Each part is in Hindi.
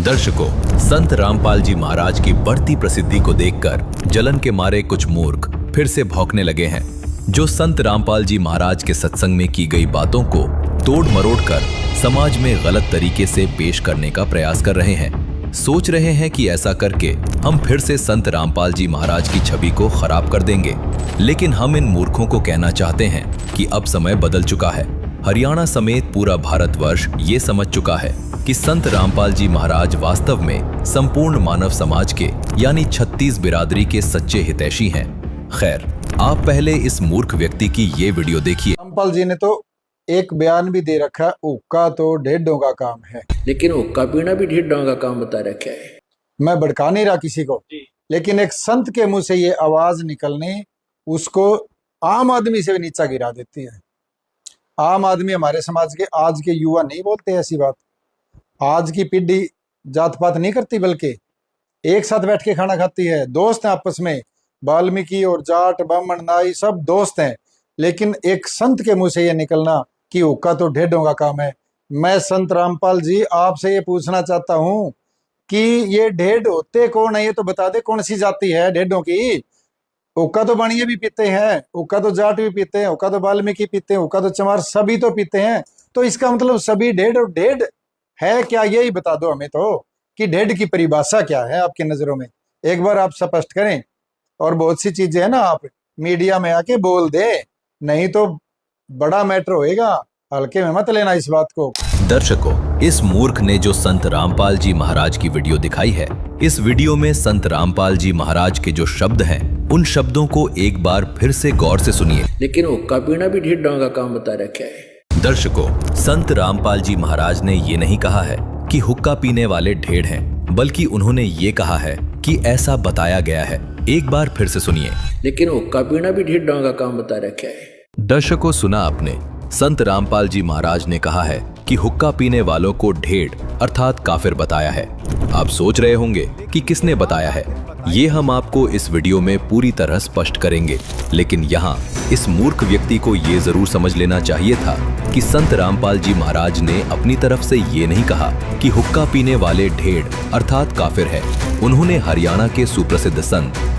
दर्शकों, संत रामपाल जी महाराज की बढ़ती प्रसिद्धि को देखकर जलन के मारे कुछ मूर्ख फिर से भौंकने लगे हैं, जो संत रामपाल जी महाराज के सत्संग में की गई बातों को तोड़ मरोड़ कर समाज में गलत तरीके से पेश करने का प्रयास कर रहे हैं। सोच रहे हैं कि ऐसा करके हम फिर से संत रामपाल जी महाराज की छवि को खराब कर देंगे, लेकिन हम इन मूर्खों को कहना चाहते हैं कि अब समय बदल चुका है। हरियाणा समेत पूरा भारतवर्ष ये समझ चुका है कि संत रामपाल जी महाराज वास्तव में संपूर्ण मानव समाज के यानी 36 बिरादरी के सच्चे हितैषी हैं। खैर, आप पहले इस मूर्ख व्यक्ति की ये वीडियो देखिए। रामपाल जी ने तो एक बयान भी दे रखा है, हुक्का तो ढेडों का काम है, लेकिन हुक्का पीना भी ढेडों का काम बता रखा है। मैं भड़का नहीं रहा किसी को, लेकिन एक संत के मुंह से ये आवाज निकलनी उसको आम आदमी से भी नीचा गिरा देती है। आम आदमी हमारे समाज के आज के युवा नहीं बोलते ऐसी बात। आज की पीढ़ी जात पात नहीं करती, बल्कि एक साथ बैठ के खाना खाती है, दोस्त हैं आपस में, वाल्मीकि और जाट ब्राह्मण नाई सब दोस्त हैं। लेकिन एक संत के मुंह से ये निकलना कि हुक्का तो ढेडों का काम है। मैं संत रामपाल जी आपसे ये पूछना चाहता हूँ कि ये ढेड होते कौन है, ये तो बता दे कौन सी जाति है ढेडों की। हुक्का तो बनिए भी पीते हैं, हुक्का तो जाट भी पीते हैं, हुक्का तो वाल्मीकि पीते हैं, हुक्का तो चमार सभी तो पीते हैं। तो इसका मतलब सभी ढेड और ढेड है क्या, यही बता दो हमें तो कि ढेड की परिभाषा क्या है आपकी नजरों में। एक बार आप स्पष्ट करें। और बहुत सी चीजें है ना, आप मीडिया में आके बोल दे, नहीं तो बड़ा मैटर होएगा, हल्के में मत लेना इस बात को। दर्शकों, इस मूर्ख ने जो संत रामपाल जी महाराज की वीडियो दिखाई है, इस वीडियो में संत रामपाल जी महाराज के जो शब्द हैं, उन शब्दों को एक बार फिर से गौर से सुनिए। लेकिन हुक्का पीना भी ढेडों का काम बता रखा है। दर्शकों, संत रामपाल जी महाराज ने ये नहीं कहा है कि हुक्का पीने वाले ढेड़ हैं, बल्कि उन्होंने ये कहा है कि ऐसा बताया गया है। एक बार फिर से सुनिए। लेकिन हुक्का पीना भी ढेडों का काम बता रखा है। दर्शकों, सुना आपने, संत रामपाल जी महाराज ने कहा है कि हुक्का पीने वालों को ढेड़ अर्थात काफिर बताया है। आप सोच रहे होंगे कि किसने बताया है। ये हम आपको इस वीडियो में पूरी तरह स्पष्ट करेंगे, लेकिन यहाँ इस मूर्ख व्यक्ति को ये जरूर समझ लेना चाहिए था कि संत रामपाल जी महाराज ने अपनी तरफ से ये नहीं कहा कि हुक्का पीने वाले ढेड़ अर्थात काफिर है। उन्होंने हरियाणा के सुप्रसिद्ध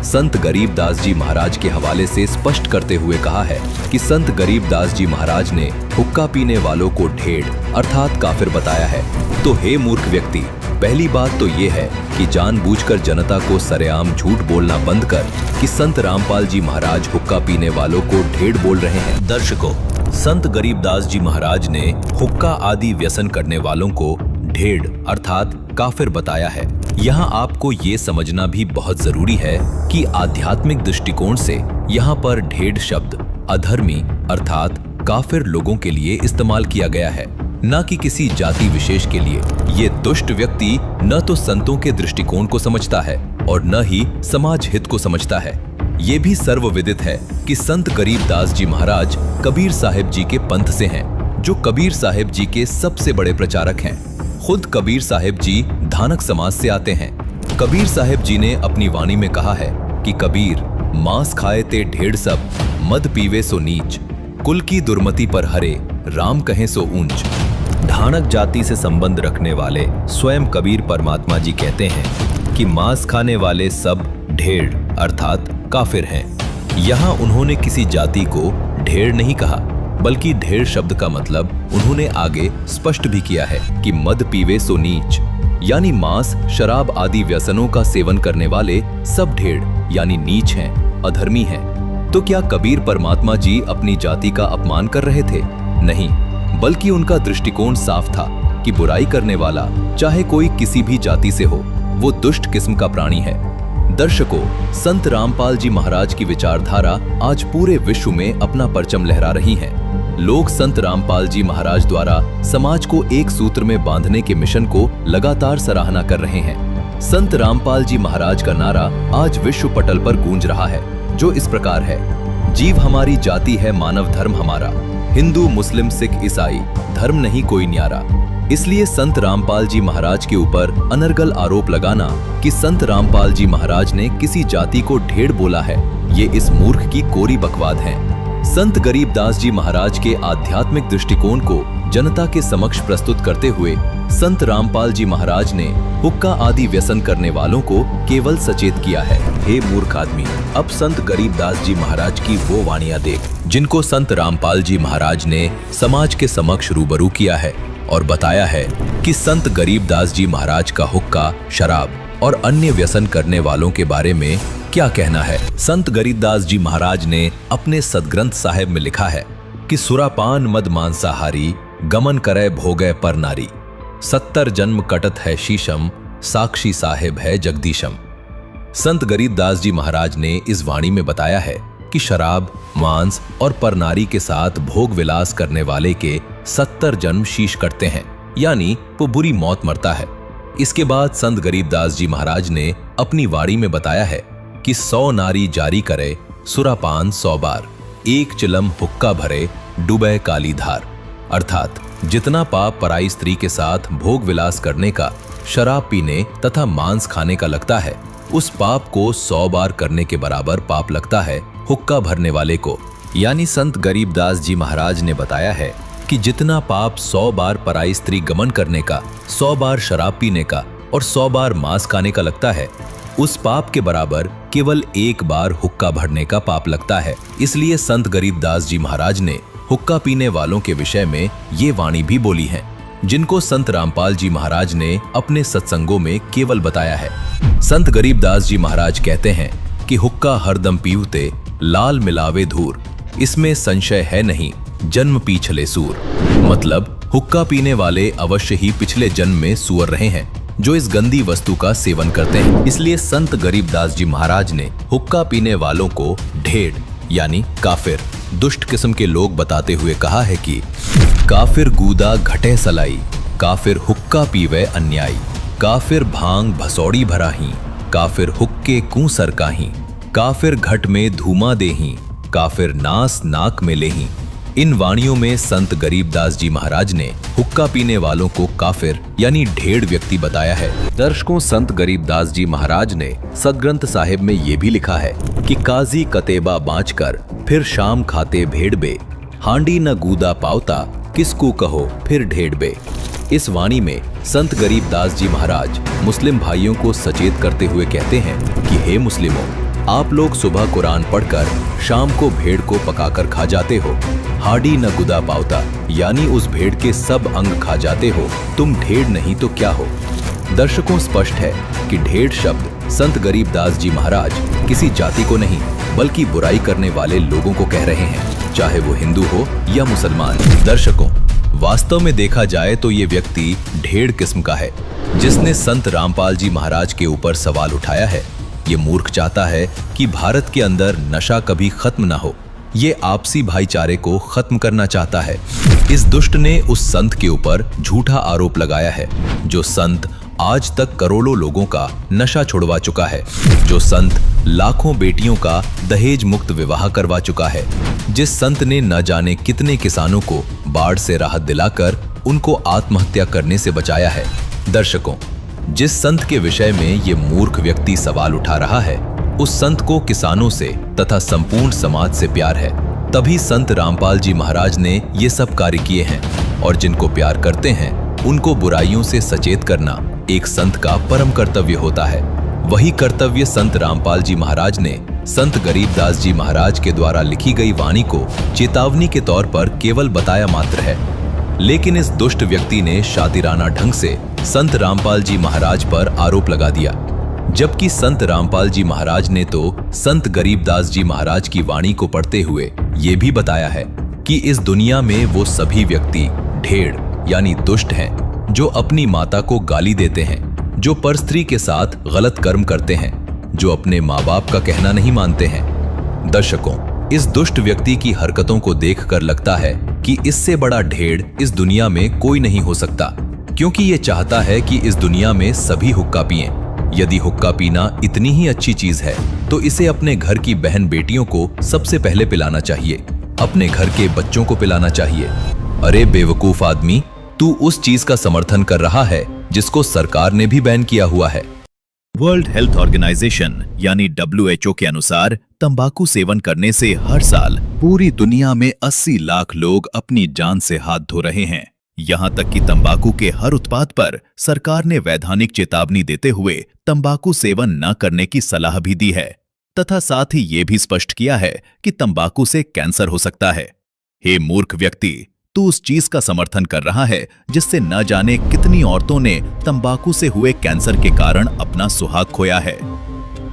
संत गरीबदास जी महाराज के हवाले से स्पष्ट करते हुए कहा है कि संत गरीबदास जी महाराज ने हुक्का पीने वालों को ढेड़ अर्थात काफिर बताया है। तो हे मूर्ख व्यक्ति, पहली बात तो ये है कि जानबूझकर जनता को सरेआम झूठ बोलना बंद कर कि संत रामपाल जी महाराज हुक्का पीने वालों को ढेड़ बोल रहे हैं। दर्शकों, संत गरीबदास जी महाराज ने हुक्का आदि व्यसन करने वालों को ढेड़ अर्थात काफिर बताया है। यहाँ आपको ये समझना भी बहुत जरूरी है कि आध्यात्मिक दृष्टिकोण से यहाँ पर ढेड़ शब्द अधर्मी अर्थात काफिर लोगों के लिए इस्तेमाल किया गया है, न कि किसी जाति विशेष के लिए। ये दुष्ट व्यक्ति न तो संतों के दृष्टिकोण को समझता है और न ही समाज हित को समझता है। ये भी सर्वविदित है कि संत गरीबदास जी महाराज कबीर साहिब जी के पंथ से हैं, जो कबीर साहिब जी के सबसे बड़े प्रचारक हैं। खुद कबीर साहिब जी धानक समाज से आते हैं। कबीर साहिब जी ने अपनी वाणी में कहा है कि कबीर मांस खाए ते ढेड़ सब, मद पीवे सो नीच, कुल की दुर्मति पर हरे, राम कहें सो ऊंच। धानक जाति से संबंध रखने वाले स्वयं कबीर परमात्मा जी कहते हैं कि मांस खाने वाले सब ढेड़ अर्थात काफिर हैं। यहाँ उन्होंने किसी जाति को ढेड़ नहीं कहा, बल्कि ढेड़ शब्द का मतलब उन्होंने आगे स्पष्ट भी किया है कि मद पीवे सो नीच, यानी मांस शराब आदि व्यसनों का सेवन करने वाले सब ढेड़ यानी नीच हैं, अधर्मी हैं। तो क्या कबीर परमात्मा जी अपनी जाति का अपमान कर रहे थे? नहीं, बल्कि उनका दृष्टिकोण साफ था कि बुराई करने वाला चाहे कोई किसी भी जाति से हो, वो दुष्ट किस्म का प्राणी है। दर्शकों, संत रामपाल जी महाराज की विचारधारा आज पूरे विश्व में अपना परचम लहरा रही है। लोग संत रामपाल जी महाराज द्वारा समाज को एक सूत्र में बांधने के मिशन को लगातार सराहना कर रहे हैं। संत रामपाल जी महाराज का नारा आज विश्व पटल पर गूंज रहा है, जो इस प्रकार है: जीव हमारी जाति है, मानव धर्म हमारा, हिंदू मुस्लिम सिख ईसाई धर्म नहीं कोई न्यारा। इसलिए संत रामपाल जी महाराज के ऊपर अनर्गल आरोप लगाना कि संत रामपाल जी महाराज ने किसी जाति को ढेड़ बोला है, ये इस मूर्ख की कोरी बकवाद है। संत गरीबदास जी महाराज के आध्यात्मिक दृष्टिकोण को जनता के समक्ष प्रस्तुत करते हुए संत रामपाल जी महाराज ने हुक्का आदि व्यसन करने वालों को केवल सचेत किया है। हे मूर्ख आदमी, अब संत गरीबदास जी महाराज की वो वाणियां देख जिनको संत रामपाल जी महाराज ने समाज के समक्ष रूबरू किया है और बताया है कि संत गरीबदास जी महाराज का हुक्का, शराब और अन्य व्यसन करने वालों के बारे में क्या कहना है। संत गरीबदास जी महाराज ने अपने सदग्रंथ साहिब में लिखा है कि सुरापान मद मांसाहारी गमन करे भोगे पर नारी, 70 जन्म कटत है शीशम, साक्षी साहेब है जगदीशम। संत गरीबदास जी महाराज ने इस वाणी में बताया है कि शराब, मांस और परनारी के साथ भोग विलास करने वाले के 70 जन्म शीश कटते हैं, यानी वो बुरी मौत मरता है। इसके बाद संत गरीबदास जी महाराज ने अपनी वाणी में बताया है कि 100 नारी जारी करे सुरापान 100 बार, एक चिलम हुक्का भरे डूबे काली धार। अर्थात जितना पाप पराई स्त्री के साथ भोग विलास करने का, शराब पीने तथा मांस खाने का लगता है, उस पाप को 100 बार करने के बराबर पाप लगता है हुक्का भरने वाले को। यानी संत गरीबदास जी महाराज ने बताया है कि जितना पाप 100 बार पराई स्त्री गमन करने का, 100 बार शराब पीने का और 100 बार मांस खाने का लगता है, उस पाप के बराबर केवल एक बार हुक्का भरने का पाप लगता है। इसलिए संत गरीबदास जी महाराज ने हुक्का पीने वालों के विषय में ये वाणी भी बोली है, जिनको संत रामपाल जी महाराज ने अपने सत्संगों में केवल बताया है। संत गरीबदास जी महाराज कहते हैं कि हुक्का हरदम पीवते लाल मिलावे धूर, इसमें संशय है नहीं जन्म पीछले सूर। मतलब हुक्का पीने वाले अवश्य ही पिछले जन्म में सूअर रहे हैं जो इस गंदी वस्तु का सेवन करते हैं। इसलिए संत गरीबदास जी महाराज ने हुक्का पीने वालों को ढेड़ यानी काफिर, दुष्ट किस्म के लोग बताते हुए कहा है कि काफिर गूदा घटे सलाई, काफिर हुक्का पीवे अन्यायी, काफिर भांग भसौड़ी भराही, काफिर हुक्के कूं सरकाही, काफिर घट में धूमा देही, काफिर नास नाक में लेही। इन वाणियों में संत गरीबदास जी महाराज ने हुक्का पीने वालों को काफिर यानी ढेड़ व्यक्ति बताया है। दर्शकों, संत गरीबदास जी महाराज ने सदग्रंथ साहिब में ये भी लिखा है कि काजी कतेबा बाँच कर फिर शाम खाते भेड़ बे, हांडी न गूदा पावता किसको कहो फिर ढेड़ बे। इस वाणी में संत गरीबदास जी महाराज मुस्लिम भाइयों को सचेत करते हुए कहते हैं कि हे मुस्लिमों, आप लोग सुबह कुरान पढ़कर शाम को भेड़ को पकाकर खा जाते हो, हाडी न गुदा पावता यानी उस भेड़ के सब अंग खा जाते हो, तुम ढेड़ नहीं तो क्या हो। दर्शकों, स्पष्ट है कि ढेड़ शब्द संत गरीबदास जी महाराज किसी जाति को नहीं बल्कि बुराई करने वाले लोगों को कह रहे हैं, चाहे वो हिंदू हो या मुसलमान। दर्शकों, वास्तव में देखा जाए तो ये व्यक्ति ढेड़ किस्म का है जिसने संत रामपाल जी महाराज के ऊपर सवाल उठाया है। ये मूर्ख चाहता है कि भारत के अंदर नशा कभी खत्म ना हो, ये आपसी भाईचारे को खत्म करना चाहता है। इस दुष्ट ने उस संत के ऊपर झूठा आरोप लगाया है, जो संत आज तक करोड़ों लोगों का नशा छुड़वा चुका है, जो संत लाखों बेटियों का दहेज मुक्त विवाह करवा चुका है, जिस संत ने न जाने कितने किसानों को बाढ़ से राहत दिलाकर उनको आत्महत्या करने से बचाया है। दर्शकों, जिस संत के विषय में ये मूर्ख व्यक्ति सवाल उठा रहा है, उस संत को किसानों से तथा संपूर्ण समाज से प्यार है, तभी संत रामपाल जी महाराज ने ये सब कार्य किए हैं। और जिनको प्यार करते हैं उनको बुराइयों से सचेत करना एक संत का परम कर्तव्य होता है। वही कर्तव्य संत रामपाल जी महाराज ने संत गरीबदास जी महाराज के द्वारा लिखी गई वाणी को चेतावनी के तौर पर केवल बताया मात्र है। लेकिन इस दुष्ट व्यक्ति ने शातिराना ढंग से संत रामपाल जी महाराज पर आरोप लगा दिया, जबकि संत रामपाल जी महाराज ने तो संत गरीबदास जी महाराज की वाणी को पढ़ते हुए ये भी बताया है कि इस दुनिया में वो सभी व्यक्ति ढेड़ यानी दुष्ट हैं, जो अपनी माता को गाली देते हैं, जो परस्त्री के साथ गलत कर्म करते हैं, जो अपने माँ बाप का कहना नहीं मानते हैं। दर्शकों, इस दुष्ट व्यक्ति की हरकतों को देखकर लगता है कि इससे बड़ा ढेड़ इस दुनिया में कोई नहीं हो सकता, क्योंकि ये चाहता है कि इस दुनिया में सभी हुक्का पिएं। यदि हुक्का पीना इतनी ही अच्छी चीज है तो इसे अपने घर की बहन बेटियों को सबसे पहले पिलाना चाहिए, अपने घर के बच्चों को पिलाना चाहिए। अरे बेवकूफ आदमी, तू उस चीज का समर्थन कर रहा है जिसको सरकार ने भी बैन किया हुआ है। वर्ल्ड हेल्थ ऑर्गेनाइजेशन यानी WHO के अनुसार तंबाकू सेवन करने से हर साल पूरी दुनिया में 80 लाख लोग अपनी जान से हाथ धो रहे हैं। यहाँ तक कि तंबाकू के हर उत्पाद पर सरकार ने वैधानिक चेतावनी देते हुए तंबाकू सेवन न करने की सलाह भी दी है तथा साथ ही ये भी स्पष्ट किया है कि तंबाकू से कैंसर हो सकता है। हे मूर्ख व्यक्ति, तू उस चीज का समर्थन कर रहा है जिससे न जाने कितनी औरतों ने तंबाकू से हुए कैंसर के कारण अपना सुहाग खोया है।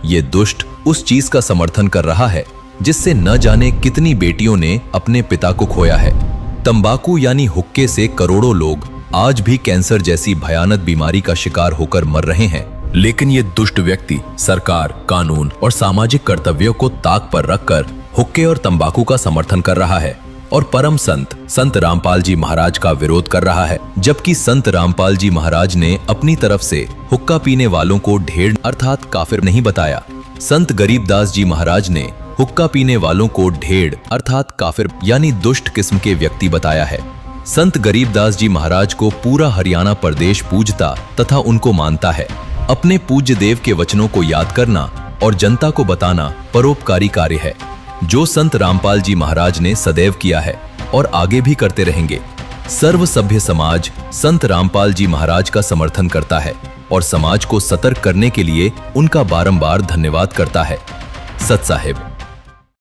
ये दुष्ट उस चीज का समर्थन कर रहा है जिससे न जाने कितनी बेटियों ने अपने पिता को खोया है। तंबाकू यानी हुक्के से करोड़ों लोग आज भी कैंसर जैसी भयानक बीमारी का शिकार होकर मर रहे हैं, लेकिन ये दुष्ट व्यक्ति सरकार, कानून और सामाजिक कर्तव्यों को ताक पर रखकर हुक्के और तंबाकू का समर्थन कर रहा है और परम संत रामपाल जी महाराज का विरोध कर रहा है। जबकि संत रामपाल जी महाराज ने अपनी तरफ से हुक्का पीने वालों को ढेर अर्थात काफिर नहीं बताया। संत गरीबदास जी महाराज ने हुक्का पीने वालों को ढेड़ अर्थात काफिर यानी दुष्ट किस्म के व्यक्ति बताया है। संत गरीबदास जी महाराज को पूरा हरियाणा प्रदेश पूजता तथा उनको मानता है। अपने पूज्य देव के वचनों को याद करना और जनता को बताना परोपकारी कार्य है, जो संत रामपाल जी महाराज ने सदैव किया है और आगे भी करते रहेंगे। सर्व सभ्य समाज संत रामपाल जी महाराज का समर्थन करता है और समाज को सतर्क करने के लिए उनका बारंबार धन्यवाद करता है। सत साहिब।